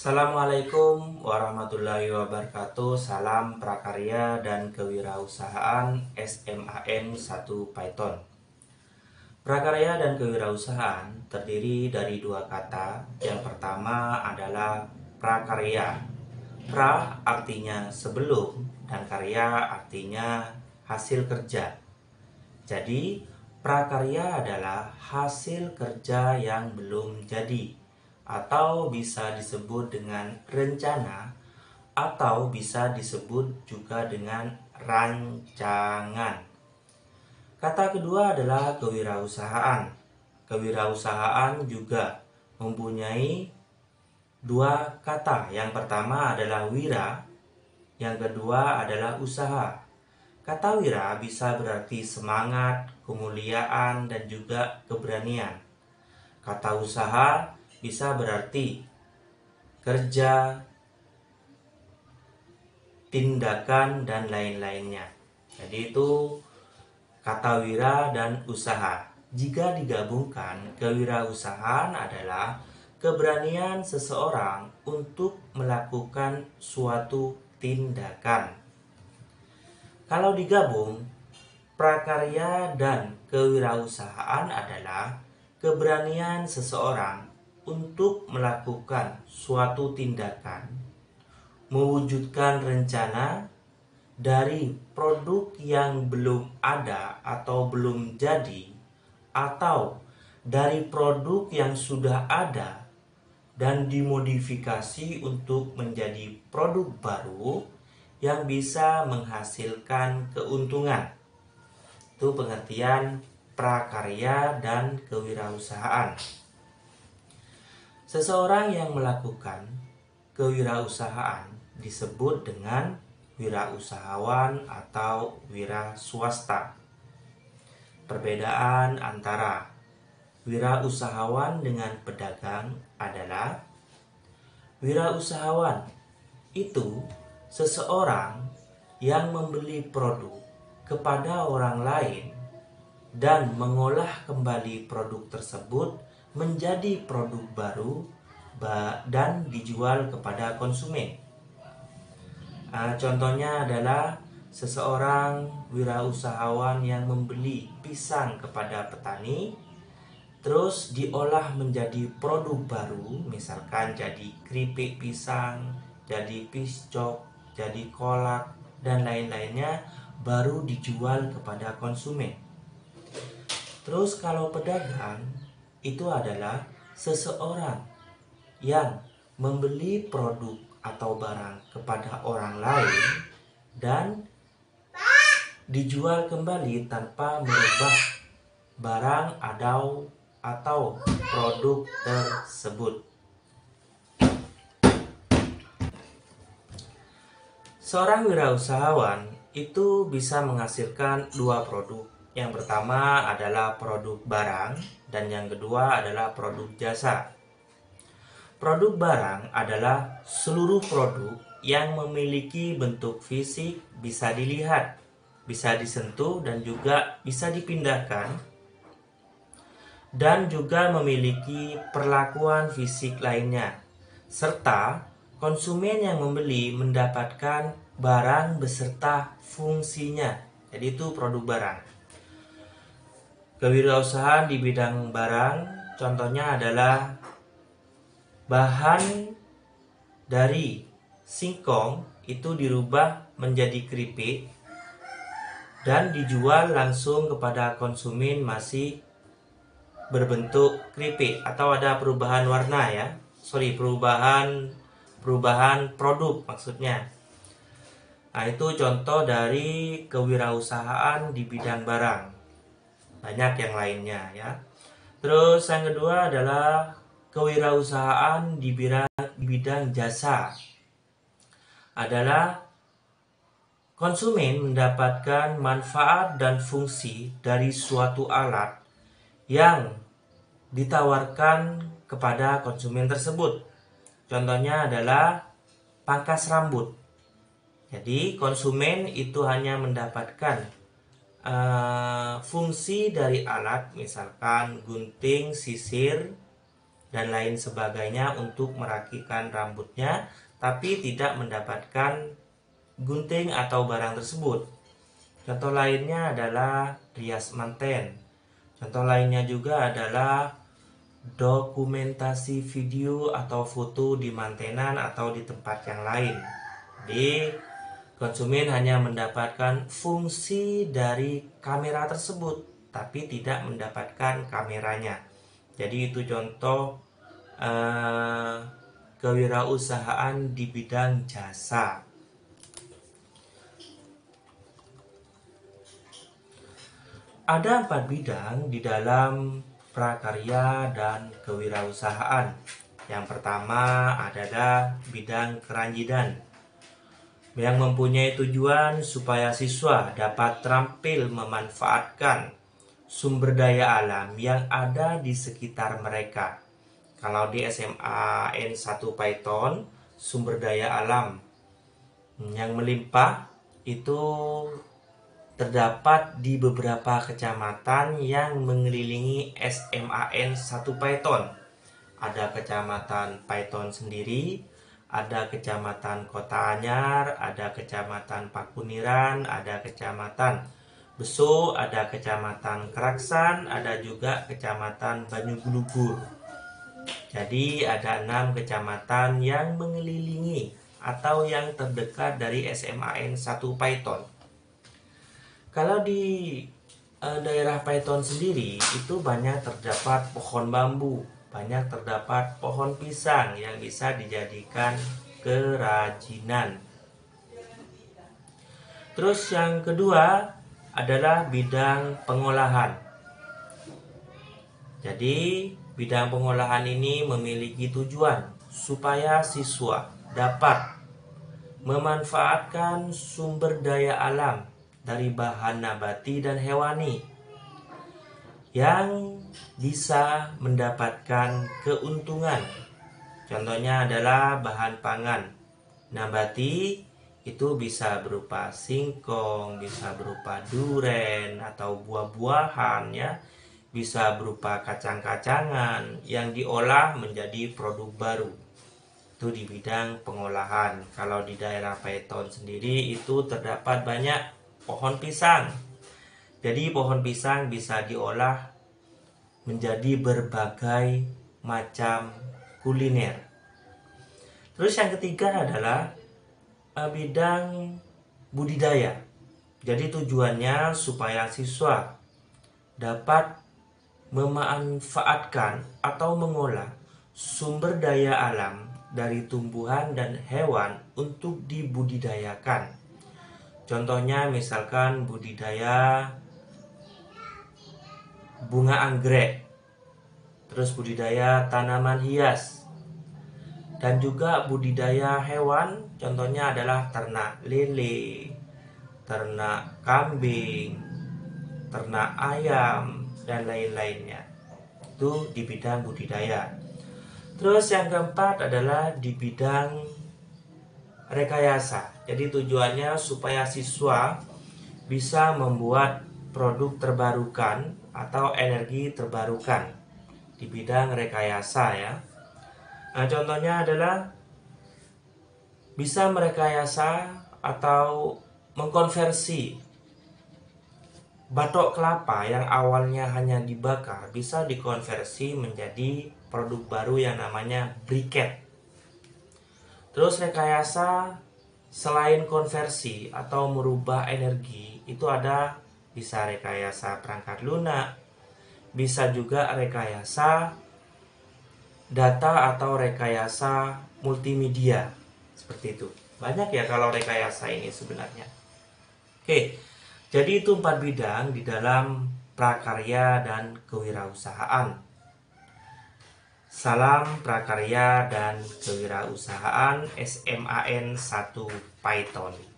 Assalamualaikum warahmatullahi wabarakatuh. Salam prakarya dan kewirausahaan SMAN 1 Python. Prakarya dan kewirausahaan terdiri dari dua kata. Yang pertama adalah prakarya. Pra artinya sebelum dan karya artinya hasil kerja. Jadi, prakarya adalah hasil kerja yang belum jadi, atau bisa disebut dengan rencana, atau bisa disebut juga dengan rancangan. Kata kedua adalah kewirausahaan. Kewirausahaan juga mempunyai dua kata. Yang pertama adalah wira, yang kedua adalah usaha. Kata wira bisa berarti semangat, kemuliaan, dan juga keberanian. Kata usaha bisa berarti kerja, tindakan, dan lain-lainnya. Jadi itu kata wira dan usaha. Jika digabungkan, kewirausahaan adalah keberanian seseorang untuk melakukan suatu tindakan. Kalau digabung, prakarya dan kewirausahaan adalah keberanian seseorang untuk melakukan suatu tindakan, mewujudkan rencana dari produk yang belum ada atau belum jadi, atau dari produk yang sudah ada dan dimodifikasi untuk menjadi produk baru yang bisa menghasilkan keuntungan. Itu pengertian prakarya dan kewirausahaan. Seseorang yang melakukan kewirausahaan disebut dengan wirausahawan atau wira swasta. Perbedaan antara wirausahawan dengan pedagang adalah wirausahawan itu seseorang yang membeli produk kepada orang lain dan mengolah kembali produk tersebut menjadi produk baru dan dijual kepada konsumen. Contohnya adalah seseorang wirausahawan yang membeli pisang kepada petani, terus diolah menjadi produk baru, misalkan jadi keripik pisang, jadi piscok, jadi kolak, dan lain-lainnya, baru dijual kepada konsumen. Terus kalau pedagang, itu adalah seseorang yang membeli produk atau barang kepada orang lain dan dijual kembali tanpa merubah barang atau produk tersebut. Seorang wirausahawan itu bisa menghasilkan dua produk. Yang pertama adalah produk barang dan yang kedua adalah produk jasa. Produk barang adalah seluruh produk yang memiliki bentuk fisik, bisa dilihat, bisa disentuh, dan juga bisa dipindahkan, dan juga memiliki perlakuan fisik lainnya, serta konsumen yang membeli mendapatkan barang beserta fungsinya. Jadi itu produk barang. Kewirausahaan di bidang barang contohnya adalah bahan dari singkong itu dirubah menjadi keripik dan dijual langsung kepada konsumen masih berbentuk keripik, atau ada perubahan warna ya. Perubahan produk maksudnya. Nah, itu contoh dari kewirausahaan di bidang barang. Banyak yang lainnya ya. Terus yang kedua adalah kewirausahaan di bidang jasa. Adalah konsumen mendapatkan manfaat dan fungsi dari suatu alat yang ditawarkan kepada konsumen tersebut. Contohnya adalah pangkas rambut. Jadi konsumen itu hanya mendapatkan fungsi dari alat, misalkan gunting, sisir, dan lain sebagainya untuk merapikan rambutnya, tapi tidak mendapatkan gunting atau barang tersebut. Contoh lainnya adalah rias manten. Contoh lainnya juga adalah dokumentasi video atau foto di mantenan atau di tempat yang lain. Jadi konsumen hanya mendapatkan fungsi dari kamera tersebut, tapi tidak mendapatkan kameranya. Jadi itu contoh kewirausahaan di bidang jasa. Ada 4 bidang di dalam prakarya dan kewirausahaan. Yang pertama adalah bidang kerajinan, yang mempunyai tujuan supaya siswa dapat terampil memanfaatkan sumber daya alam yang ada di sekitar mereka. Kalau di SMA N1 Python, sumber daya alam yang melimpah itu terdapat di beberapa kecamatan yang mengelilingi SMA N1 Python. Ada kecamatan Python sendiri, ada kecamatan Kota Anyar, ada kecamatan Pakuniran, ada kecamatan Beso, ada kecamatan Keraksan, ada juga kecamatan Banyuglugur. Jadi ada 6 kecamatan yang mengelilingi atau yang terdekat dari SMA N1 Python. Kalau di daerah Python sendiri itu banyak terdapat pohon bambu, banyak terdapat pohon pisang yang bisa dijadikan kerajinan. Terus yang kedua adalah bidang pengolahan. Jadi bidang pengolahan ini memiliki tujuan supaya siswa dapat memanfaatkan sumber daya alam dari bahan nabati dan hewani yang bisa mendapatkan keuntungan. Contohnya adalah bahan pangan nabati, itu bisa berupa singkong, bisa berupa duren atau buah-buahan ya, bisa berupa kacang-kacangan yang diolah menjadi produk baru. Itu di bidang pengolahan. Kalau di daerah Python sendiri itu terdapat banyak pohon pisang. Jadi pohon pisang bisa diolah menjadi berbagai macam kuliner. Terus yang ketiga adalah bidang budidaya. Jadi tujuannya supaya siswa dapat memanfaatkan atau mengolah sumber daya alam dari tumbuhan dan hewan untuk dibudidayakan. Contohnya misalkan budidaya bunga anggrek, terus budidaya tanaman hias, dan juga budidaya hewan. Contohnya adalah ternak lele, ternak kambing, ternak ayam, dan lain-lainnya. Itu di bidang budidaya. Terus yang keempat adalah di bidang rekayasa. Jadi tujuannya supaya siswa bisa membuat produk terbarukan atau energi terbarukan di bidang rekayasa ya. Nah, contohnya adalah bisa merekayasa atau mengkonversi batok kelapa yang awalnya hanya dibakar bisa dikonversi menjadi produk baru yang namanya briket. Terus rekayasa selain konversi atau merubah energi itu ada bisa rekayasa perangkat lunak, bisa juga rekayasa data atau rekayasa multimedia seperti itu. Banyak ya kalau rekayasa ini sebenarnya. Oke, jadi itu 4 bidang di dalam prakarya dan kewirausahaan. Salam prakarya dan kewirausahaan SMAN 1 Python.